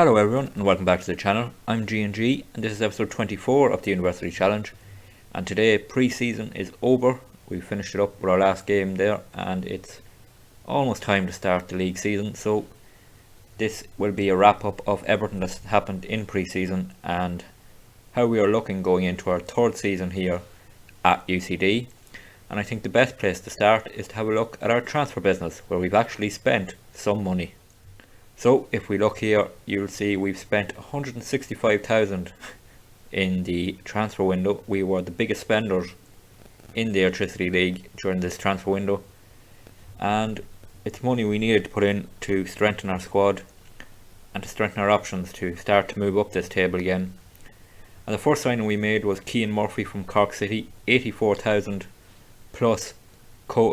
Hello everyone and welcome back to the channel. I'm G&G and this is episode 24 of the University Challenge, and today pre-season is over. We finished it up with our last game there and it's almost time to start the league season, so this will be a wrap up of everything that's happened in pre-season and how we are looking going into our third season here at UCD. And I think the best place to start is to have a look at our transfer business, where we've actually spent some money. So if we look here, you'll see we've spent 165,000 in the transfer window. We were the biggest spenders in the Electricity League during this transfer window, and it's money we needed to put in to strengthen our squad and to strengthen our options to start to move up this table again. And the first signing we made was Cian Murphy from Cork City, 84,000 plus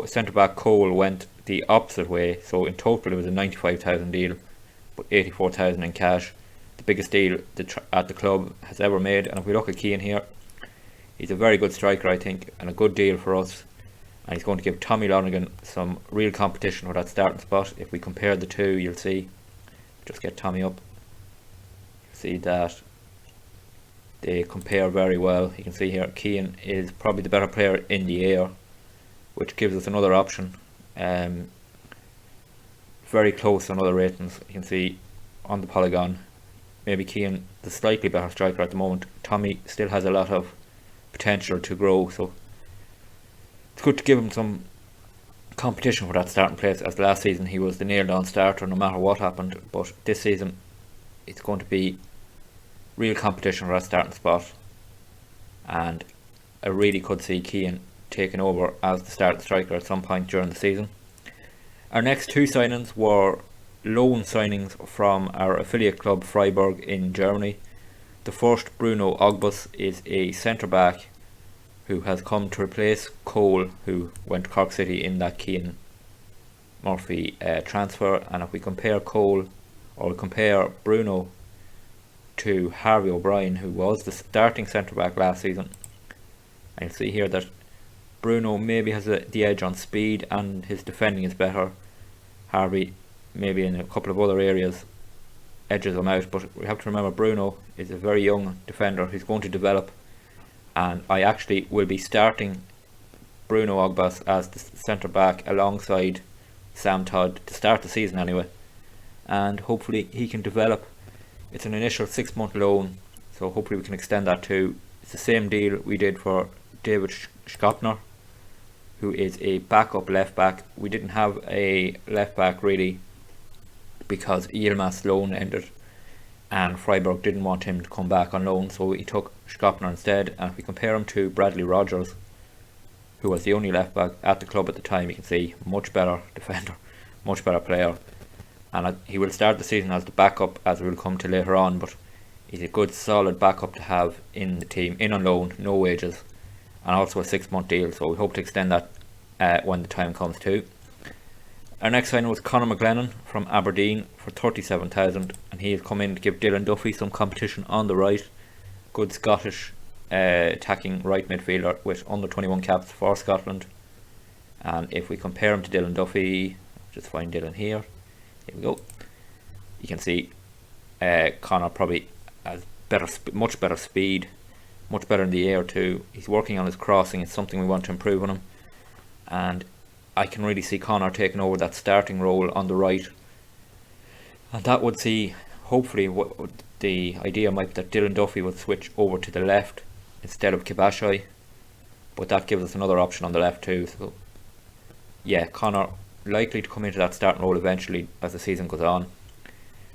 centre back Cole went the opposite way, so in total it was a 95,000 deal, but 84,000 in cash, the biggest deal at the club has ever made. And if we look at Cian here, he's a very good striker, I think, and a good deal for us, and he's going to give Tommy Lonergan some real competition for that starting spot. If we compare the two, you'll see, just get Tommy up, you'll see that they compare very well. You can see here Cian is probably the better player in the air, which gives us another option. Very close on other ratings. You can see on the polygon, maybe Cian the slightly better striker at the moment. Tommy still has a lot of potential to grow, so it's good to give him some competition for that starting place, as last season he was the nailed on starter no matter what happened, but this season it's going to be real competition for that starting spot, and I really could see Cian taking over as the starting striker at some point during the season. Our next two signings were loan signings from our affiliate club Freiburg in Germany. The first, Bruno Ogbus, is a centre back who has come to replace Cole, who went to Cork City in that Cian Murphy transfer. And if we compare Bruno to Harvey O'Brien, who was the starting centre back last season, and you'll see here that Bruno maybe has the edge on speed and his defending is better. Harvey maybe in a couple of other areas edges him out, but we have to remember Bruno is a very young defender who's going to develop, and I actually will be starting Bruno Ogbas as the centre back alongside Sam Todd to start the season anyway, and hopefully he can develop. It's an initial 6-month loan, so hopefully we can extend that too. It's the same deal we did for David Schopner, who is a backup left back. We didn't have a left back really because Yilmaz's loan ended and Freiburg didn't want him to come back on loan, so he took Schopner instead. And if we compare him to Bradley Rogers, who was the only left back at the club at the time, you can see much better defender, much better player, and he will start the season as the backup, as we'll come to later on, but he's a good solid backup to have in the team, in on loan, no wages, and also a 6-month deal, so we hope to extend that when the time comes too. Our next signing was Conor McGlennon from Aberdeen for 37,000, and he has come in to give Dylan Duffy some competition on the right. Good Scottish attacking right midfielder with under 21 caps for Scotland. And if we compare him to Dylan Duffy, just find Dylan here, we go, you can see Conor probably has much better speed, much better in the air too. He's working on his crossing. It's something we want to improve on him, and I can really see Conor taking over that starting role on the right, and that would see, hopefully, what the idea might be that Dylan Duffy would switch over to the left instead of Kibashai, but that gives us another option on the left too. So yeah, Conor likely to come into that starting role eventually as the season goes on.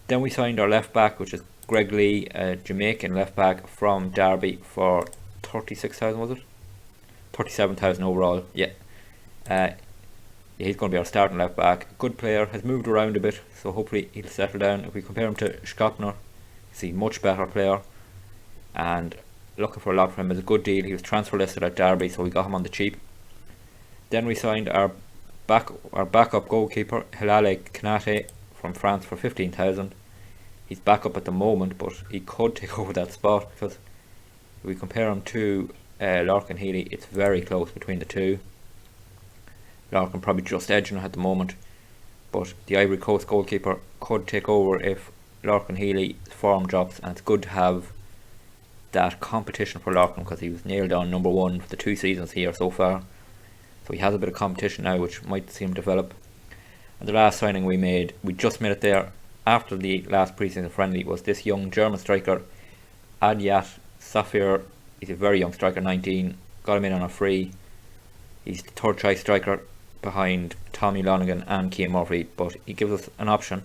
Then we signed our left back, which is Greg Lee, a Jamaican left back from Derby for 36,000, was it? 37,000 overall, yeah. He's going to be our starting left back. Good player, has moved around a bit, so hopefully he'll settle down. If we compare him to Schopner, he's a much better player, and looking for a lot from him. It's a good deal. He was transfer listed at Derby, so we got him on the cheap. Then we signed our backup goalkeeper, Hilale Kanate from France for 15,000. He's backup at the moment, but he could take over that spot, because if we compare him to Larkin Healy, it's very close between the two. Larkin probably just edging at the moment, but the Ivory Coast goalkeeper could take over if Lorcan Healy, form drops, and it's good to have that competition for Lorcan because he was nailed on number 1 for the 2 seasons here so far. So he has a bit of competition now, which might see him develop. And the last signing we just made it there after the last pre-season friendly, was this young German striker, Adyat Safir. He's a very young striker, 19. Got him in on a free. He's the third choice striker behind Tommy Lonergan and Cian Murphy, but he gives us an option.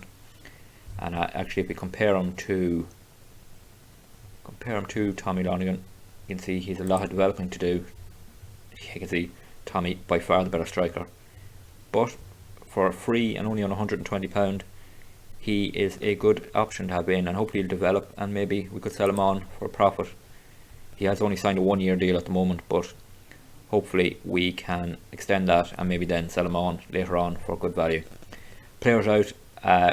And actually, if we compare him to Tommy Lonergan, you can see he's a lot of developing to do. You can see Tommy by far the better striker, but for free and only on £120, he is a good option to have in, and hopefully he'll develop, and maybe we could sell him on for a profit. He has only signed a 1-year deal at the moment, but hopefully we can extend that and maybe then sell him on later on for good value. Players out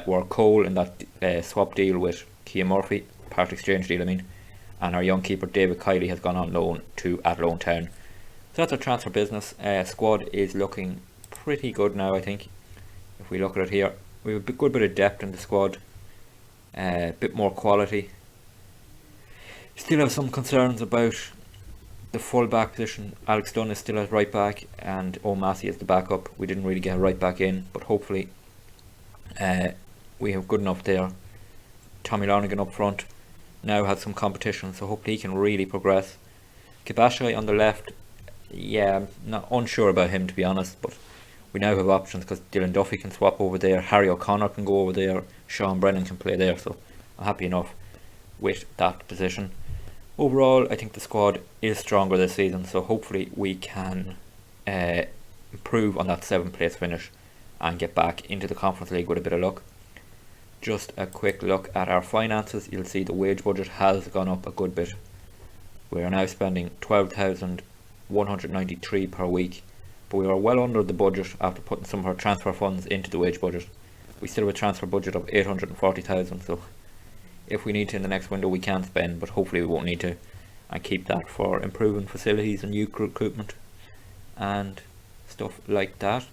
were Cole in that swap deal with Cian Murphy, part exchange deal I mean, and our young keeper David Kiley has gone on loan to Athlone Town. So that's our transfer business. Squad is looking pretty good now, I think. If we look at it here, we have a good bit of depth in the squad, a bit more quality. Still have some concerns about the full back position. Alex Dunn is still at right back and O'Massey is the backup. We didn't really get a right back in, but hopefully we have good enough there. Tommy Lonergan up front now has some competition, so hopefully he can really progress. Kibashai on the left, yeah, I'm not unsure about him to be honest, but we now have options because Dylan Duffy can swap over there, Harry O'Connor can go over there, Sean Brennan can play there, so I'm happy enough with that position. Overall, I think the squad is stronger this season, so hopefully we can improve on that 7th place finish and get back into the Conference League with a bit of luck. Just a quick look at our finances. You'll see the wage budget has gone up a good bit. We are now spending $12,193 per week, but we are well under the budget after putting some of our transfer funds into the wage budget. We still have a transfer budget of $840,000, so if we need to in the next window we can spend, but hopefully we won't need to, and keep that for improving facilities and youth recruitment and stuff like that.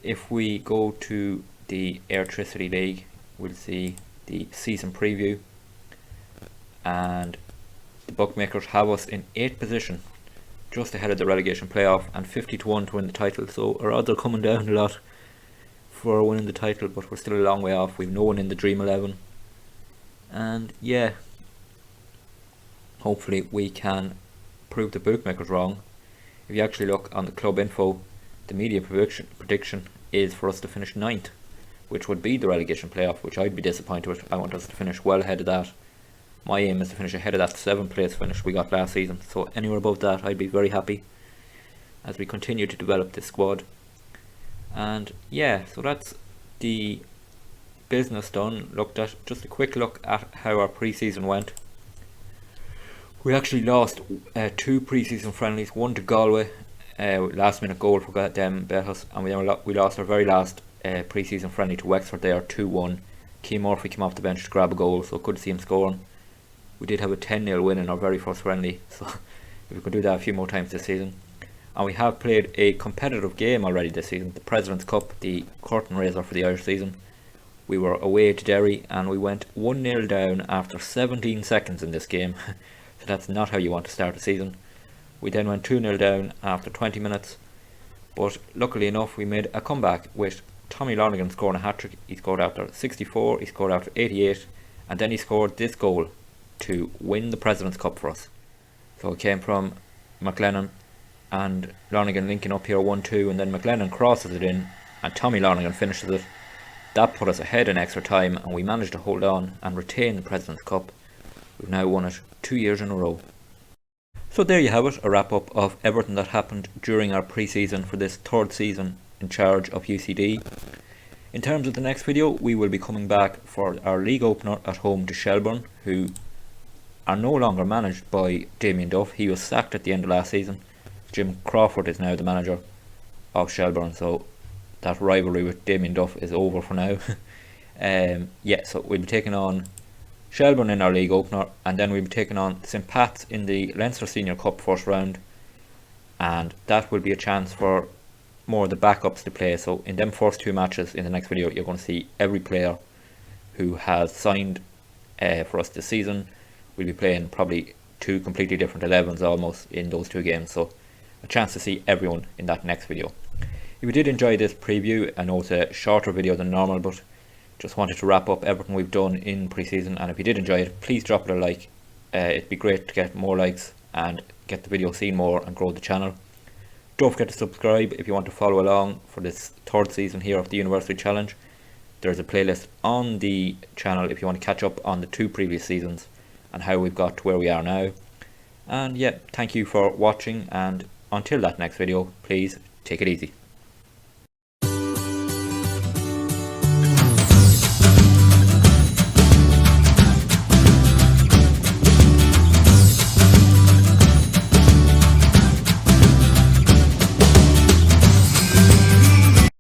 If we go to the Electricity League, we'll see the season preview, and the bookmakers have us in 8th position, just ahead of the relegation playoff, and 50-1 to win the title, so our odds are coming down a lot for winning the title, but we're still a long way off. We've no one in the Dream 11, and yeah, hopefully we can prove the bookmakers wrong. If you actually look on the club info, the media prediction is for us to finish 9th, which would be the relegation playoff, which I'd be disappointed with. I want us to finish well ahead of that. My aim is to finish ahead of that 7th place finish we got last season, so anywhere above that I'd be very happy as we continue to develop this squad. And yeah, so that's the business done, looked at. Just a quick look at how our pre-season went. We actually lost 2 pre-season friendlies, one to Galway, last minute goal for them bet us, and we lost our very last pre-season friendly to Wexford there, 2-1. Cian Murphy came off the bench to grab a goal, so good to see him scoring. We did have a 10-0 win in our very first friendly, so if we could do that a few more times this season. And we have played a competitive game already this season, the President's Cup, the curtain raiser for the Irish season. We were away to Derry and we went 1-0 down after 17 seconds in this game, so that's not how you want to start a season. We then went 2-0 down after 20 minutes, but luckily enough we made a comeback with Tommy Lonergan scoring a hat-trick. He scored after 64, he scored after 88, and then he scored this goal to win the President's Cup for us. So it came from McLennan and Lonergan linking up here 1-2, and then McLennan crosses it in and Tommy Lonergan finishes it. That put us ahead in extra time and we managed to hold on and retain the President's Cup. We've now won it 2 years in a row. So there you have it, a wrap up of everything that happened during our pre-season for this 3rd season in charge of UCD. In terms of the next video, we will be coming back for our league opener at home to Shelbourne, who are no longer managed by Damien Duff. He was sacked at the end of last season. Jim Crawford is now the manager of Shelbourne, so that rivalry with Damien Duff is over for now. Yeah, so we'll be taking on Shelbourne in our league opener, and then we'll be taking on St Pat's in the Leinster Senior Cup first round, and that will be a chance for more of the backups to play. So in them first 2 matches in the next video, you're going to see every player who has signed for us this season. We'll be playing probably 2 completely different 11s almost in those 2 games, so a chance to see everyone in that next video. If you did enjoy this preview, I know it's a shorter video than normal, but just wanted to wrap up everything we've done in pre-season, and if you did enjoy it, please drop it a like. It'd be great to get more likes and get the video seen more and grow the channel. Don't forget to subscribe if you want to follow along for this 3rd season here of the University Challenge. There's a playlist on the channel if you want to catch up on the 2 previous seasons and how we've got to where we are now. And yeah, thank you for watching, and until that next video, please take it easy.